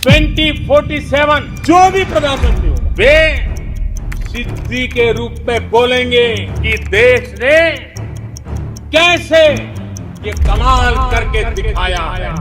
2047 जो भी प्रधानमंत्री होगा वे सिद्धि के रूप में बोलेंगे कि देश ने कैसे ये कमाल करके दिखाया है।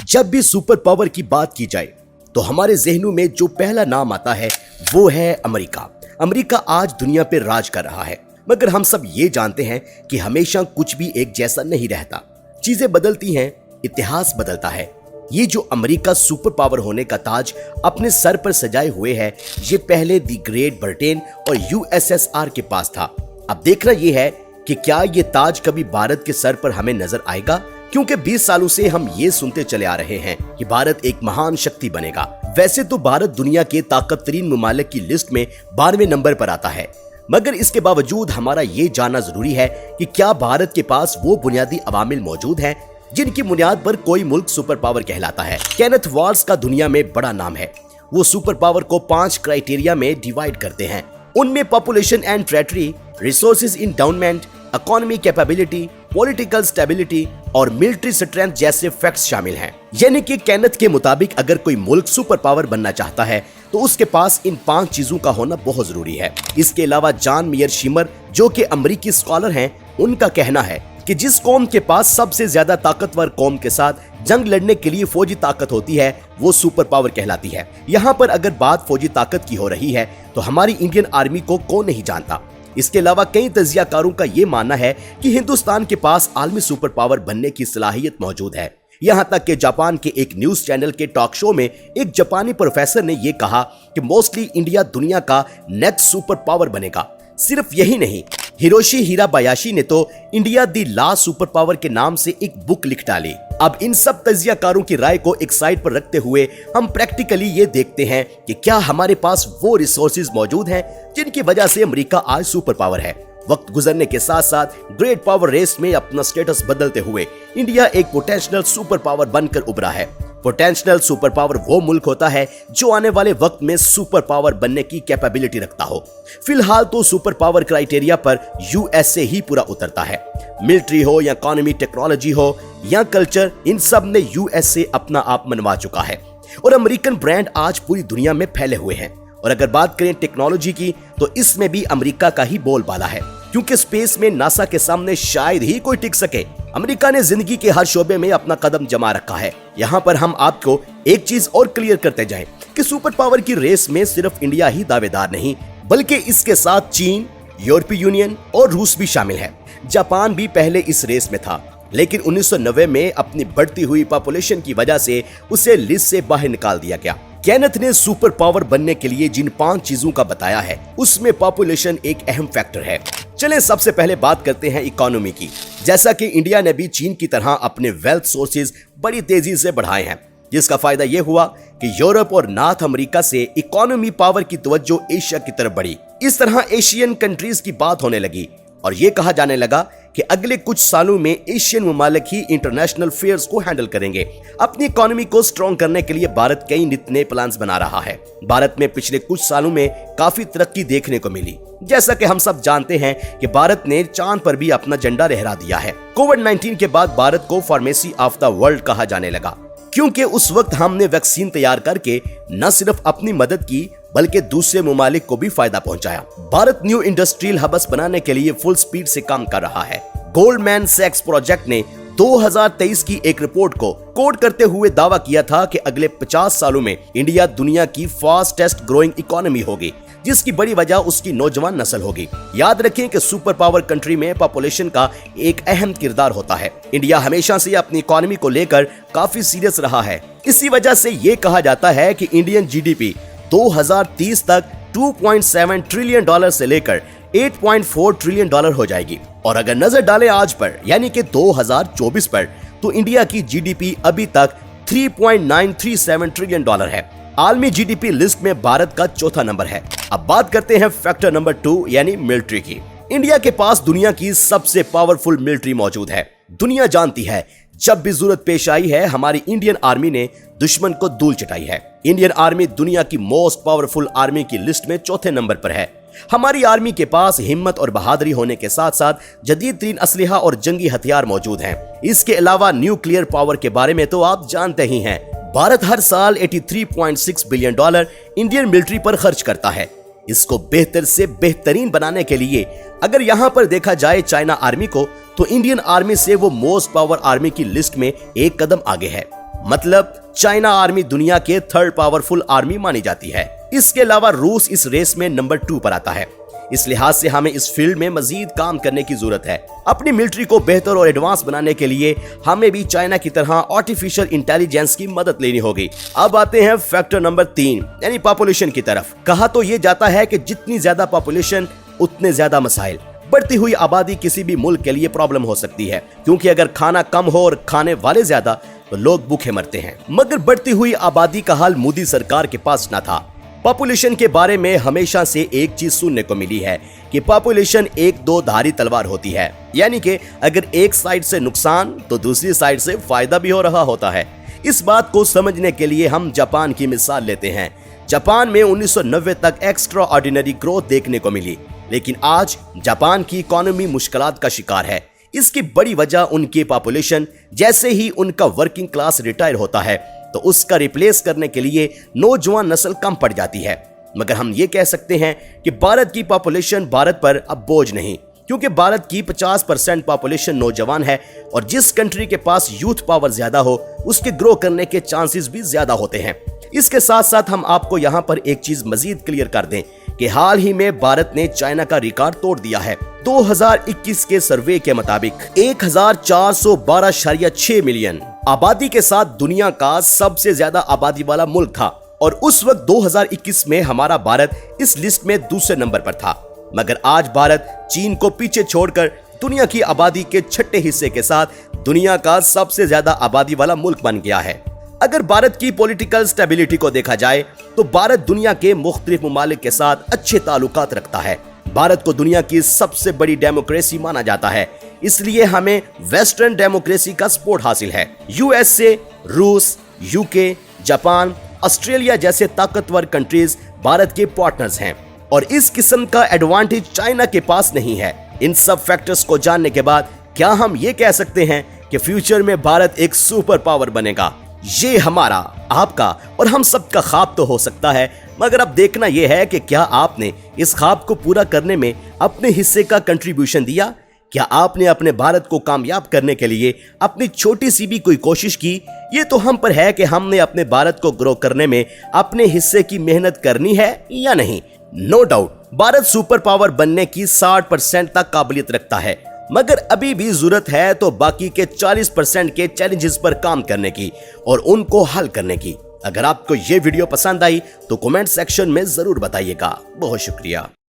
जब भी सुपर पावर की बात की जाए तो हमारे जहनों में जो पहला नाम आता है वो है अमेरिका। अमेरिका आज दुनिया पे राज कर रहा है, मगर हम सब ये जानते हैं कि हमेशा कुछ भी एक जैसा नहीं रहता। चीजें बदलती हैं, इतिहास बदलता है। ये जो अमेरिका सुपर पावर होने का ताज अपने सर पर सजाए हुए है, ये पहले दी ग्रेट ब्रिटेन और यूएसएसआर के पास था। अब देखना ये है कि क्या ये ताज कभी भारत के सर पर हमें नजर आएगा, क्योंकि 20 सालों से हम ये सुनते चले आ रहे हैं कि भारत एक महान शक्ति बनेगा। वैसे तो भारत दुनिया के ताकतरीन ममालिक की लिस्ट में 12वें नंबर पर आता है, मगर इसके बावजूद हमारा ये जानना जरूरी है कि क्या भारत के पास वो बुनियादी अवामिल मौजूद हैं जिनकी बुनियाद पर कोई मुल्क सुपर पावर कहलाता है। केनेथ वॉल्स का दुनिया में बड़ा नाम है। वो सुपर पावर को 5 क्राइटेरिया में डिवाइड करते हैं। उनमें population and territory, resources endowment, economy capability, political stability और मिलिट्री स्ट्रेंथ जैसे फैक्ट्स शामिल हैं। यानी कि केनेथ के मुताबिक अगर कोई मुल्क सुपर पावर बनना चाहता है तो उसके पास इन 5 चीजों का होना बहुत जरूरी है। इसके अलावा जॉन मेयर शिमर, जो कि अमेरिकी स्कॉलर हैं, उनका कहना है कि जिस कौम के पास सबसे ज्यादा ताकतवर कौम के साथ जंग लड़ने के लिए फौजी ताकत होती है वो सुपर पावर कहलाती है। यहाँ पर अगर बात फौजी ताकत की हो रही है तो हमारी इंडियन आर्मी को कौन नहीं जानता। इसके अलावा कई तजियाकारों का ये मानना है कि हिंदुस्तान के पास आलमी सुपर पावर बनने की सलाहियत मौजूद है। यहाँ तक कि जापान के एक न्यूज चैनल के टॉक शो में एक जापानी प्रोफेसर ने यह कहा कि मोस्टली इंडिया दुनिया का नेक्स्ट सुपर पावर बनेगा। सिर्फ यही नहीं, हिरोशी हिराबायाशी ने तो इंडिया दी लास्ट सुपर पावर के नाम से एक बुक लिख डाली। अब इन सब तजियाकारों की राय को एक साइड पर रखते हुए हम प्रैक्टिकली ये देखते हैं कि क्या हमारे पास वो रिसोर्सेज मौजूद हैं जिनकी वजह से अमेरिका आज सुपर पावर है। वक्त गुजरने के साथ साथ ग्रेट पावर रेस में अपना स्टेटस बदलते हुए इंडिया एक पोटेंशियल सुपर पावर बनकर उभरा है। पोटेंशियल सुपर पावर वो मुल्क होता है जो आने वाले वक्त में सुपर पावर बनने की कैपेबिलिटी रखता हो। फिलहाल तो सुपर पावर क्राइटेरिया पर यूएसए ही पूरा उतरता है। मिलिट्री हो या इकोनॉमी, टेक्नोलॉजी हो या कल्चर, इन सब में यूएसए अपना आप मनवा चुका है और अमेरिकन ब्रांड आज पूरी दुनिया में फैले हुए हैं। और अगर बात करें टेक्नोलॉजी की तो इसमें भी अमेरिका का ही बोलबाला है, क्योंकि स्पेस में नासा के सामने शायद ही कोई टिक सके। अमेरिका ने जिंदगी के हर शोबे में अपना कदम जमा रखा है। यहाँ पर हम आपको एक चीज और क्लियर करते जाएं कि सुपर पावर की रेस में सिर्फ इंडिया ही दावेदार नहीं, बल्कि इसके साथ चीन, यूरोपीय यूनियन और रूस भी शामिल है। जापान भी पहले इस रेस में था, लेकिन 1990 में अपनी बढ़ती हुई पॉपुलेशन की वजह से उसे लिस्ट से बाहर निकाल दिया गया। केनेथ ने सुपर पावर बनने के लिए जिन 5 चीजों का बताया है उसमें पॉपुलेशन एक अहम फैक्टर है। चलें सबसे पहले बात करते हैं इकोनॉमी की। जैसा कि इंडिया ने भी चीन की तरह अपने वेल्थ सोर्सेज बड़ी तेजी से बढ़ाए हैं, जिसका फायदा यह हुआ कि यूरोप और नॉर्थ अमेरिका से इकोनॉमी पावर की तवज्जो एशिया की तरफ बढ़ी। इस तरह एशियन कंट्रीज की बात होने लगी और ये कहा जाने लगा कि अगले कुछ सालों में एशियन ममालिक ही इंटरनेशनल फेयर्स को हैंडल करेंगे। अपनी इकोनॉमी को स्ट्रॉन्ग करने के लिए भारत कई नए प्लान्स बना रहा है। भारत में पिछले कुछ सालों में काफी तरक्की देखने को मिली। जैसा कि हम सब जानते हैं कि भारत ने चांद पर भी अपना झंडा लहरा दिया है। कोविड-19 के बाद भारत को फार्मेसी ऑफ द वर्ल्ड कहा जाने लगा, क्योंकि उस वक्त हमने वैक्सीन तैयार करके न सिर्फ अपनी मदद की बल्कि दूसरे ममालिक को भी फायदा पहुंचाया। भारत न्यू इंडस्ट्रियल हब्स बनाने के लिए फुल स्पीड से काम कर रहा है। गोल्डमैन सैक्स प्रोजेक्ट ने 2023 की एक रिपोर्ट को कोट करते हुए दावा किया था कि अगले 50 सालों में इंडिया दुनिया की फास्टेस्ट ग्रोइंग इकोनॉमी होगी, जिसकी बड़ी वजह उसकी नौजवान नस्ल होगी। याद रखें कि सुपर पावर कंट्री में पॉपुलेशन का एक अहम किरदार होता है। इंडिया हमेशा से अपनी इकोनॉमी को लेकर काफी सीरियस रहा है। इसी वजह से ये कहा जाता है कि इंडियन जीडीपी 2030 तक $2.7 ट्रिलियन से लेकर $8.4 ट्रिलियन हो जाएगी। और अगर नजर डालें आज पर यानी कि 2024 पर, तो इंडिया की जीडीपी अभी तक $3.937 ट्रिलियन है। आलमी जीडीपी लिस्ट में भारत का चौथा नंबर है। अब बात करते हैं फैक्टर नंबर 2 यानी मिलिट्री की। इंडिया के पास दुनिया की सबसे पावरफुल मिलिट्री मौजूद है। दुनिया जानती है जब भी जरूरत पेश आई है हमारी इंडियन आर्मी ने दुश्मन को धूल चटाई है। इंडियन आर्मी दुनिया की मोस्ट पावरफुल आर्मी की लिस्ट में चौथे नंबर पर है। हमारी आर्मी के पास हिम्मत और बहादुरी होने के साथ साथ जदीद तरीन असलहा और जंगी हथियार मौजूद हैं। इसके अलावा न्यूक्लियर पावर के बारे में तो आप जानते ही हैं। भारत हर साल 83.6 बिलियन डॉलर इंडियन मिलिट्री पर खर्च करता है। इसको बेहतर से बेहतरीन बनाने के लिए अगर यहाँ पर देखा जाए चाइना आर्मी को, तो इंडियन आर्मी से वो मोस्ट पावर आर्मी की लिस्ट में एक कदम आगे है। मतलब चाइना आर्मी दुनिया के थर्ड पावरफुल आर्मी मानी जाती है। इसके अलावा रूस इस रेस में नंबर 2 पर आता है। इस लिहाज से हमें इस फील्ड में मजीद काम करने की जरूरत है। अपनी मिलिट्री को बेहतर और एडवांस बनाने के लिए हमें भी चाइना की तरह आर्टिफिशियल इंटेलिजेंस की मदद लेनी होगी। अब आते हैं फैक्टर नंबर 3 यानी पॉपुलेशन की तरफ। कहा तो ये जाता है कि जितनी ज्यादा पॉपुलेशन उतने ज्यादा मसाइल। बढ़ती हुई आबादी किसी भी मुल्क के लिए प्रॉब्लम हो सकती है, क्योंकि अगर खाना कम हो और खाने वाले ज्यादा तो लोग भूखे मरते हैं। मगर बढ़ती हुई आबादी का हाल मोदी सरकार के पास न था। पॉपुलेशन के बारे में हमेशा से एक चीज सुनने को मिली है कि पॉपुलेशन एक दो धारी तलवार होती है, यानी कि अगर एक साइड से नुकसान तो दूसरी साइड से फायदा भी हो रहा होता है। इस बात को समझने के लिए हम जापान की मिसाल लेते हैं। जापान में 1990 तक एक्स्ट्रा ऑर्डिनरी ग्रोथ देखने को मिली, लेकिन आज जापान की इकोनॉमी मुश्किलात का शिकार है। इसकी बड़ी वजह उनकी पॉपुलेशन। जैसे ही उनका वर्किंग क्लास रिटायर होता है तो उसका रिप्लेस करने के लिए नौजवान नस्ल कम पड़ जाती है। मगर हम ये कह सकते हैं कि भारत की पॉपुलेशन भारत पर अब बोझ नहीं, क्योंकि भारत की 50% पॉपुलेशन नौजवान है और जिस कंट्री के पास यूथ पावर ज्यादा हो उसके ग्रो करने के चांसेस भी ज्यादा होते हैं। इसके साथ साथ हम आपको यहाँ पर एक चीज मजीद क्लियर कर दें कि हाल ही में भारत ने चाइना का रिकॉर्ड तोड़ दिया है। 2021 के सर्वे के मुताबिक 1412.6 मिलियन आबादी के साथ दुनिया का सबसे ज्यादा आबादी वाला मुल्क था और उस वक्त 2021 में हमारा भारत इस लिस्ट में दूसरे नंबर पर था। मगर आज भारत चीन को पीछे छोड़कर दुनिया की आबादी के छठे हिस्से के साथ दुनिया का सबसे ज्यादा आबादी वाला मुल्क बन गया है। अगर भारत की पॉलिटिकल स्टेबिलिटी को देखा जाए तो भारत दुनिया के मुख्तलिफ ममालिक के साथ अच्छे ताल्लुकात रखता है। भारत को दुनिया की सबसे बड़ी डेमोक्रेसी माना जाता है, इसलिए हमें वेस्टर्न डेमोक्रेसी का सपोर्ट हासिल है। यूएसए, रूस, यूके, जापान, ऑस्ट्रेलिया जैसे ताकतवर कंट्रीज भारत के पार्टनर्स हैं और इस किस्म का एडवांटेज चाइना के पास नहीं है। इन सब फैक्टर्स को जानने के बाद क्या हम ये कह सकते हैं कि फ्यूचर में भारत एक सुपर पावर बनेगा? ये हमारा, आपका और हम सबका ख्वाब तो हो सकता है, मगर अब देखना यह है कि क्या आपने इस ख्वाब को पूरा करने में अपने हिस्से का कंट्रीब्यूशन दिया? क्या आपने अपने भारत को कामयाब करने के लिए अपनी छोटी सी भी कोई कोशिश की? ये तो हम पर है कि हमने अपने भारत को ग्रो करने में अपने हिस्से की मेहनत करनी है या नहीं। No doubt Bharat super power बनने की 60% तक काबिलियत रखता है, मगर अभी भी जरूरत है तो बाकी के 40% के चैलेंजेस पर काम करने की और उनको हल करने की। अगर आपको ये वीडियो पसंद आई तो कमेंट सेक्शन में जरूर बताइएगा। बहुत शुक्रिया।